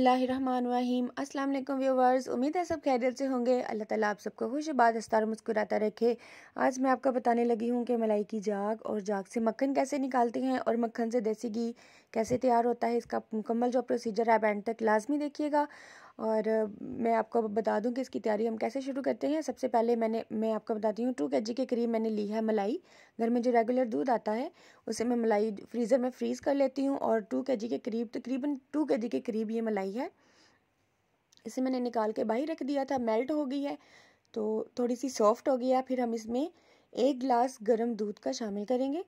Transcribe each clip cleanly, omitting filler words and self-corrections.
बिस्मिल्लाहिर्रहमानिर्रहीम। अस्सलाम वालेकुम व्यूवर्स, उम्मीद है सब खैरियत से होंगे। अल्लाह ताला आप सबको खुशबाद हंसता और मुस्कुराता रखे। आज मैं आपको बताने लगी हूँ कि मलाई की जाग और जाग से मक्खन कैसे निकालते हैं और मक्खन से देसी घी कैसे तैयार होता है। इसका मुकम्मल जो प्रोसीजर है आप एंड तक लाजमी देखिएगा। और मैं आपको बता दूं कि इसकी तैयारी हम कैसे शुरू करते हैं। सबसे पहले मैं आपको बताती हूँ 2 kg के करीब मैंने ली है मलाई। घर में जो रेगुलर दूध आता है उसे मैं मलाई फ्रीज़र में फ्रीज़ कर लेती हूँ और 2 kg के करीब तकरीबन 2 kg के करीब ये मलाई है। इसे मैंने निकाल के बाहर रख दिया था, मेल्ट हो गई है तो थोड़ी सी सॉफ्ट हो गई है। फिर हम इसमें 1 गिलास गर्म दूध का शामिल करेंगे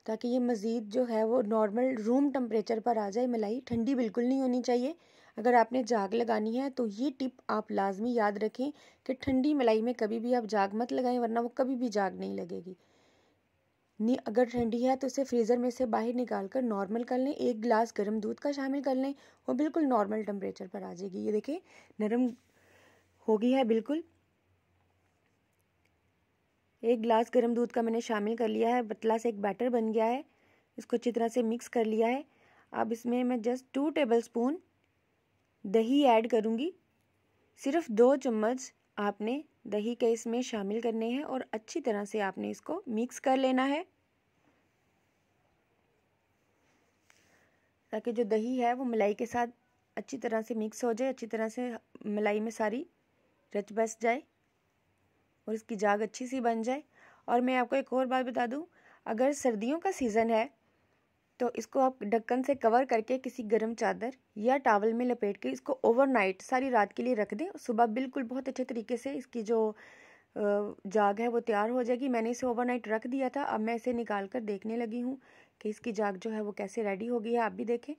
ताकि ये मज़ीद जो है वो नॉर्मल रूम टेम्परेचर पर आ जाए। मलाई ठंडी बिल्कुल नहीं होनी चाहिए। अगर आपने जाग लगानी है तो ये टिप आप लाजमी याद रखें कि ठंडी मलाई में कभी भी आप जाग मत लगाएं, वरना वो कभी भी जाग नहीं लगेगी। नहीं, अगर ठंडी है तो उसे फ्रीज़र में से बाहर निकाल कर नॉर्मल कर लें। 1 गिलास गर्म दूध का शामिल कर लें, वो बिल्कुल नॉर्मल टेम्परेचर पर आ जाएगी। ये देखें नरम हो गई है बिल्कुल। 1 गिलास गर्म दूध का मैंने शामिल कर लिया है, पतला से एक बैटर बन गया है। इसको अच्छी तरह से मिक्स कर लिया है। अब इसमें मैं जस्ट 2 टेबलस्पून दही ऐड करूँगी। सिर्फ 2 चम्मच आपने दही के इसमें शामिल करने हैं और अच्छी तरह से आपने इसको मिक्स कर लेना है ताकि जो दही है वो मलाई के साथ अच्छी तरह से मिक्स हो जाए, अच्छी तरह से मलाई में सारी रच बस जाए और इसकी जाग अच्छी सी बन जाए। और मैं आपको एक और बात बता दूं, अगर सर्दियों का सीज़न है तो इसको आप ढक्कन से कवर करके किसी गर्म चादर या टॉवल में लपेट के इसको ओवरनाइट सारी रात के लिए रख दें। सुबह बिल्कुल बहुत अच्छे तरीके से इसकी जो जाग है वो तैयार हो जाएगी। मैंने इसे ओवरनाइट रख दिया था। अब मैं इसे निकाल कर देखने लगी हूँ कि इसकी जाग जो है वो कैसे रेडी हो गई है। आप भी देखें।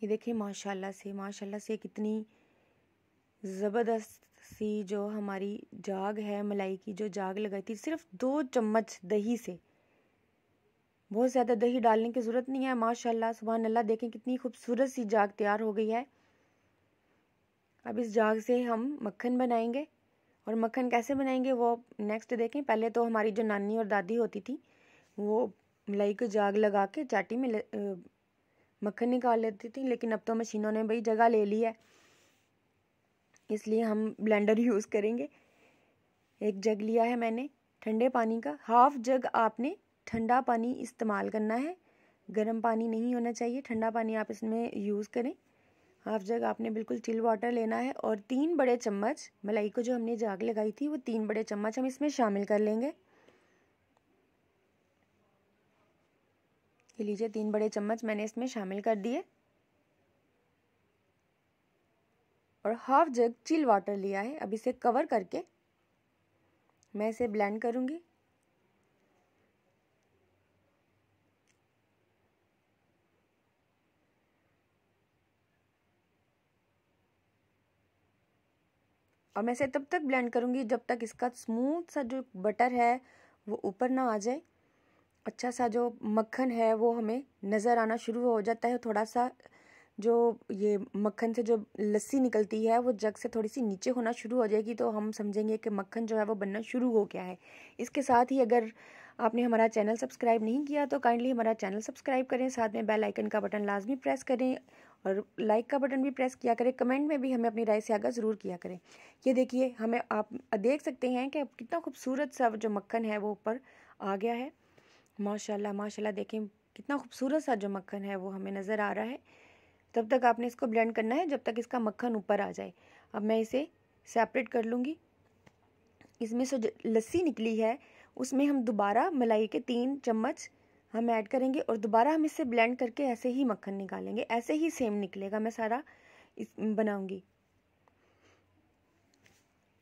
ये देखें माशाल्लाह से कितनी ज़बरदस्त सी जो हमारी जाग है, मलाई की जो जाग लगाई थी सिर्फ 2 चम्मच दही से। बहुत ज़्यादा दही डालने की ज़रूरत नहीं है। माशाल्लाह सुभान अल्लाह, देखें कितनी खूबसूरत सी जाग तैयार हो गई है। अब इस जाग से हम मक्खन बनाएंगे और मक्खन कैसे बनाएंगे वो नेक्स्ट देखें। पहले तो हमारी जो नानी और दादी होती थी वो मलाई को जाग लगा के चाटी में मक्खन निकाल लेती थी, लेकिन अब तो मशीनों ने भाई जगह ले ली है, इसलिए हम ब्लेंडर यूज़ करेंगे। एक जग लिया है मैंने ठंडे पानी का, हाफ जग आपने ठंडा पानी इस्तेमाल करना है। गर्म पानी नहीं होना चाहिए, ठंडा पानी आप इसमें यूज़ करें। हाफ जग आपने बिल्कुल चिल वाटर लेना है और 3 बड़े चम्मच मलाई को जो हमने जाग लगाई थी वो 3 बड़े चम्मच हम इसमें शामिल कर लेंगे। ये लीजिए 3 बड़े चम्मच मैंने इसमें शामिल कर दिए और हाफ जग चिल वाटर लिया है। अब इसे कवर करके मैं इसे ब्लेंड करूंगी। और मैं इसे तब तक ब्लेंड करूंगी जब तक इसका स्मूथ सा जो बटर है वो ऊपर ना आ जाए। अच्छा सा जो मक्खन है वो हमें नज़र आना शुरू हो जाता है। थोड़ा सा जो ये मक्खन से जो लस्सी निकलती है वो जग से थोड़ी सी नीचे होना शुरू हो जाएगी तो हम समझेंगे कि मक्खन जो है वो बनना शुरू हो गया है। इसके साथ ही अगर आपने हमारा चैनल सब्सक्राइब नहीं किया तो काइंडली हमारा चैनल सब्सक्राइब करें, साथ में बेल आइकन का बटन लाजमी प्रेस करें और लाइक का बटन भी प्रेस किया करें। कमेंट में भी हमें अपनी राय से आगाह ज़रूर किया करें। ये देखिए हमें आप देख सकते हैं कि कितना खूबसूरत सा जो मक्खन है वो ऊपर आ गया है। माशाल्लाह देखें कितना खूबसूरत सा जो मक्खन है वो हमें नज़र आ रहा है। तब तक आपने इसको ब्लेंड करना है जब तक इसका मक्खन ऊपर आ जाए। अब मैं इसे सेपरेट कर लूँगी। इसमें से जो लस्सी निकली है उसमें हम दोबारा मलाई के 3 चम्मच हम ऐड करेंगे और दोबारा हम इसे ब्लेंड करके ऐसे ही मक्खन निकालेंगे। ऐसे ही सेम निकलेगा, मैं सारा बनाऊंगी।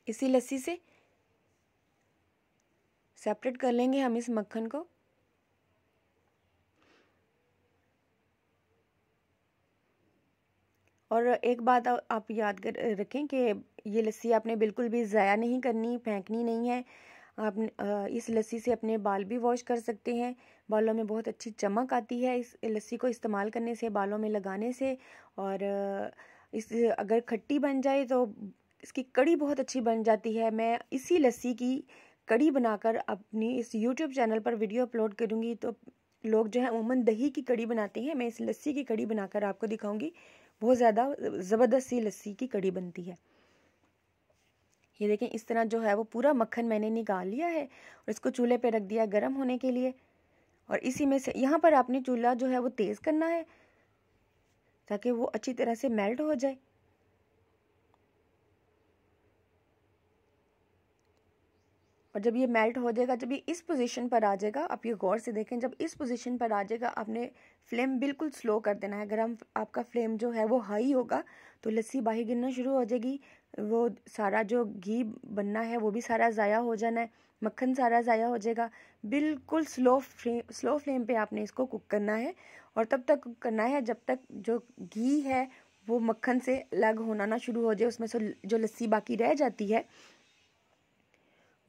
इसी लस्सी से सेपरेट कर लेंगे हम इस मक्खन को। और एक बात आप याद कर रखें कि ये लस्सी आपने बिल्कुल भी ज़ाया नहीं करनी, फेंकनी नहीं है। आप इस लस्सी से अपने बाल भी वॉश कर सकते हैं। बालों में बहुत अच्छी चमक आती है इस लस्सी को इस्तेमाल करने से, बालों में लगाने से। और इस अगर खट्टी बन जाए तो इसकी कड़ी बहुत अच्छी बन जाती है। मैं इसी लस्सी की कड़ी बनाकर अपनी इस यूट्यूब चैनल पर वीडियो अपलोड करूँगी, तो लोग जो है अमूमन दही की कड़ी बनाते हैं, मैं इस लस्सी की कड़ी बनाकर आपको दिखाऊंगी। बहुत ज़्यादा ज़बरदस्त सी लस्सी की कड़ी बनती है। ये देखें, इस तरह जो है वो पूरा मक्खन मैंने निकाल लिया है और इसको चूल्हे पे रख दिया गर्म होने के लिए। और इसी में से यहाँ पर आपने चूल्हा जो है वो तेज़ करना है ताकि वो अच्छी तरह से मेल्ट हो जाए। और जब ये मेल्ट हो जाएगा, जब ये इस पोजीशन पर आ जाएगा, आप ये गौर से देखें, जब इस पोजीशन पर आ जाएगा आपने फ्लेम बिल्कुल स्लो कर देना है। अगर हम आपका फ्लेम जो है वो हाई होगा तो लस्सी बाहर गिरना शुरू हो जाएगी, वो सारा जो घी बनना है वो भी सारा ज़ाया हो जाना है, मक्खन सारा ज़ाया हो जाएगा। बिल्कुल स्लो फ्लेम पे आपने इसको कुक करना है और तब तक कुक करना है जब तक जो घी है वो मक्खन से अलग होना ना शुरू हो जाए, उसमें से जो लस्सी बाकी रह जाती है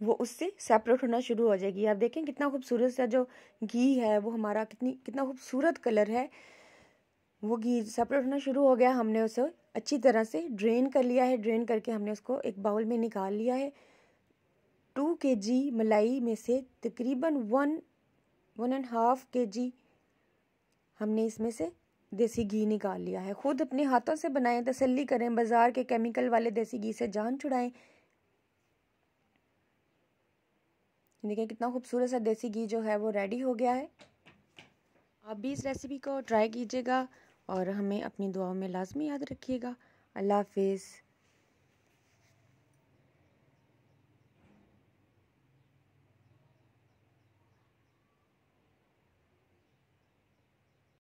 वो उससे सेपरेट होना शुरू हो जाएगी। आप देखें कितना खूबसूरत सा जो घी है वो हमारा कितना खूबसूरत कलर है, वो घी सेपरेट होना शुरू हो गया। हमने उसे अच्छी तरह से ड्रेन कर लिया है। ड्रेन करके हमने उसको एक बाउल में निकाल लिया है। 2 kg मलाई में से तकरीबन 1.5 kg हमने इसमें से देसी घी निकाल लिया है। खुद अपने हाथों से बनाएं, तसल्ली करें, बाजार के केमिकल वाले देसी घी से जान छुड़ाएं। देखिए कितना खूबसूरत सा देसी घी जो है वो रेडी हो गया है। आप भी इस रेसिपी को ट्राई कीजिएगा और हमें अपनी दुआओं में लाजमी याद रखिएगा। अल्लाह हाफिज़।